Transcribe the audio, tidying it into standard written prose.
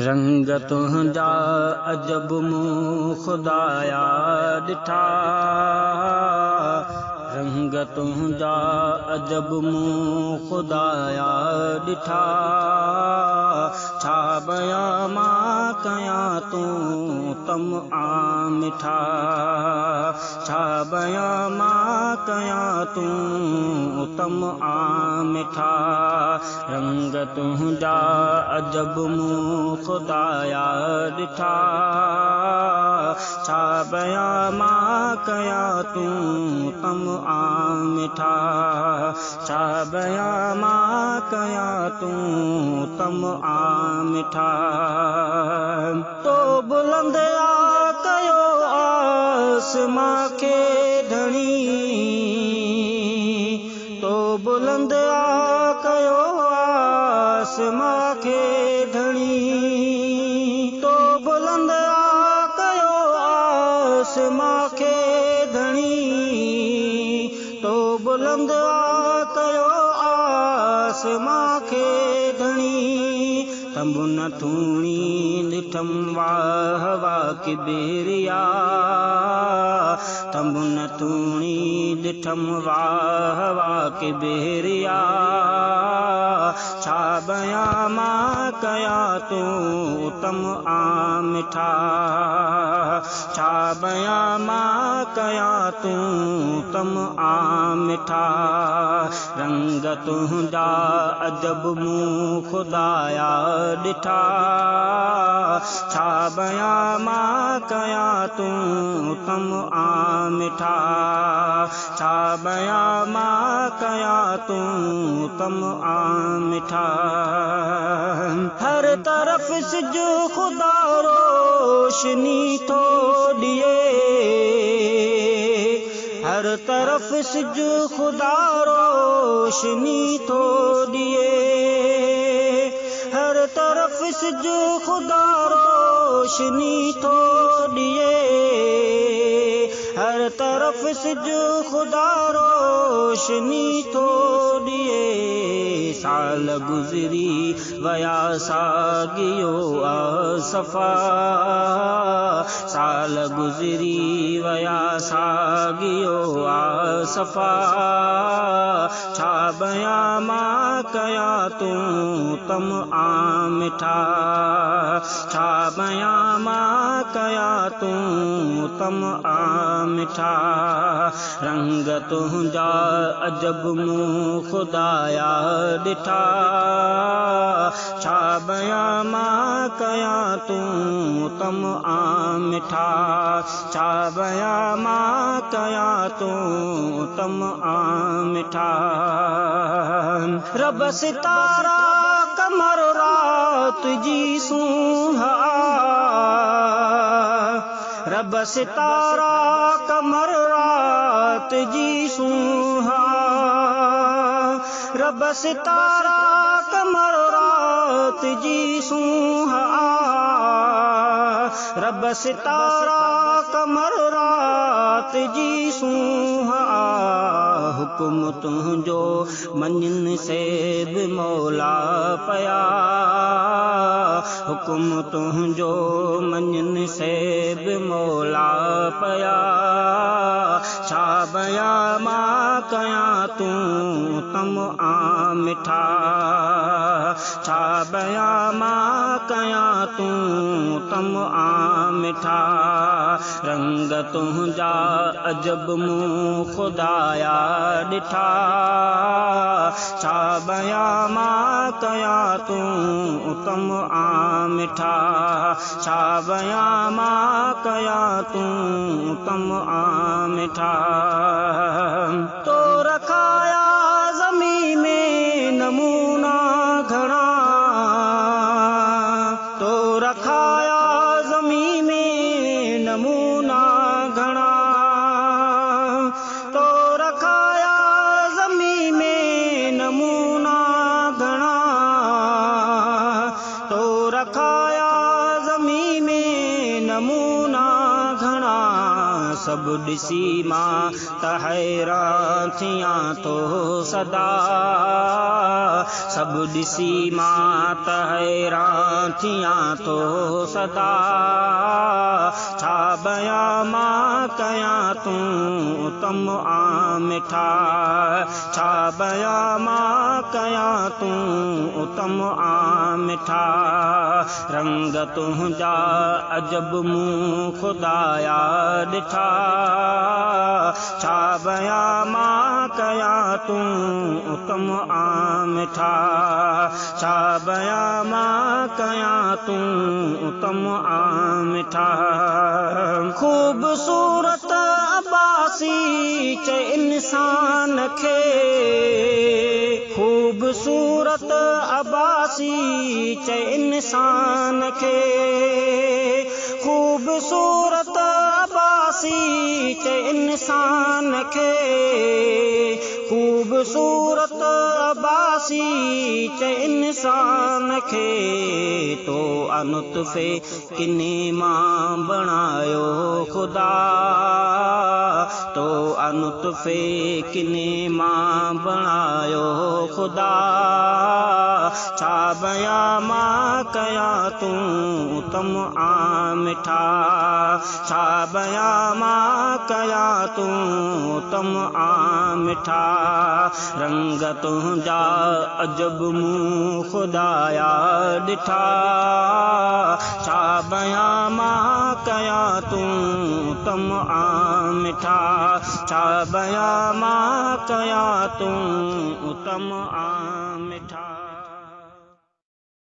रंग तुंहिंजा अजब मूं खुदाया ॾिठा। रंग तुंहिंजा अजब मूं खुदाया ॾिठा। छा बयां मां कयां तूं तम आ मिठा। छा बयां मां कयां तूं तम आ मिठा। रंग तुंहिंजा अजब मूं खुदाया ॾिठा। छा बयां मां कयां तूं तम आ मिठा। छा बयां मां कयां तूं तम आ मिठा। तो बुलंद आ कयो आसमां खे ढणी। तो बुलंद आ कयो आसमां खे ढणी। तो बुलंद आ कयो आसमां खे ढणी। तो बुलंद आ कयो आसमां खे ढणी। तंबु न थूणी ॾिठम वाह वाह किबेरिया। तंबु न थूणी ॾिठम वाह वाह किबेरिया। छा बयां मां कयां तूं तम आ मिठा। छा बयां मां कयां तूं तम आ मिठा। रंग तुंहिंजा अजब मूं खुदाया ॾिठा। छा बयां मां कयां तूं तम आ मिठा। छा बयां मां कयां तूं तम आ मिठा। हर तरफ सिज खुदा रोशनी थो ॾिए। हर तरफ सिज खुदा रोशनी थो ॾिए। हर तरफ सिज खुदा रोशनी थो ॾिए। हर तरफ सिज खुदा रोशनी थो ॾिए। साल गुज़री वया सागियो आसफ़ा। साल गुज़री वया सागियो आसफ़ा। छा बयां मां कयां तूं तम आ मिठा। छा बयां मां कयां तूं तम आ मिठा। रंग तुंहिंजा अजब मूं खुदाया ॾिठा। छा बयां मां कयां तूं तम आ मिठा। छा बयां मां कयां तूं तम आ मिठा। रब सितारा कमर रात जी सूंहा। रब सितारा कमर रात जी सूंहा। रब सितारा कमर रात जी सूंहा। रब सितारा कमर रात जी सूंहा। हुकुम तुंहिंजो मञनि से बि मौला पया। हुकुम तुंहिंजो मञनि से बि मौला पया। छा बयां मां कयां तूं तम आ मिठा। छा बयां मां कयां तूं तम आ मिठा। रंग तुंहिंजा अजब मूं खुदाया ॾिठा। छा बयां मां कयां तूं तम आ मिठा। छा बयां मां कयां तूं तम आ मिठा। तो रखाया ज़मीं में नमूना घणा। तो रखाया ज़मीं में नमूना घणा। तो रखाया ज़मीं में नमूना घणा। तो रखाया ज़मीं में नमूना घणा। सब ॾिसी मां त हैरान थियां तो सदा सब ॾिसी मां त हैरान थियां तो सदा छा बयां मां कयां तूं तम आ मिठा छा बयां मां कयां तूं तम आ मिठा रंग तुंहिंजा अजब मूं खुदाया ॾिठा छा बयां मां कयां तूं तम आ मिठा छा बयां मां कयां तूं तम आ मिठा खूबसूरत अब्बासी चए इंसान खे खूबसूरत अब्बासी चए इंसान खे खूबसूरत अब्बासी चए इंसान खे खूबसूरत अब्बासी चए इंसान खे तो अनुतफ़े किने मां बणायो खुदा तो अनुतफ़े किने मां बणायो खुदा छा बयां मां कयां तूं तम आ मिठा छा बयां मां कयां तूं तम आ मिठा रंग तुंहिंजा अजब मूं खुदाया ॾिठा छा बयां मां कयां तूं तम आ मिठा छा बयां मां कयां तूं तम आ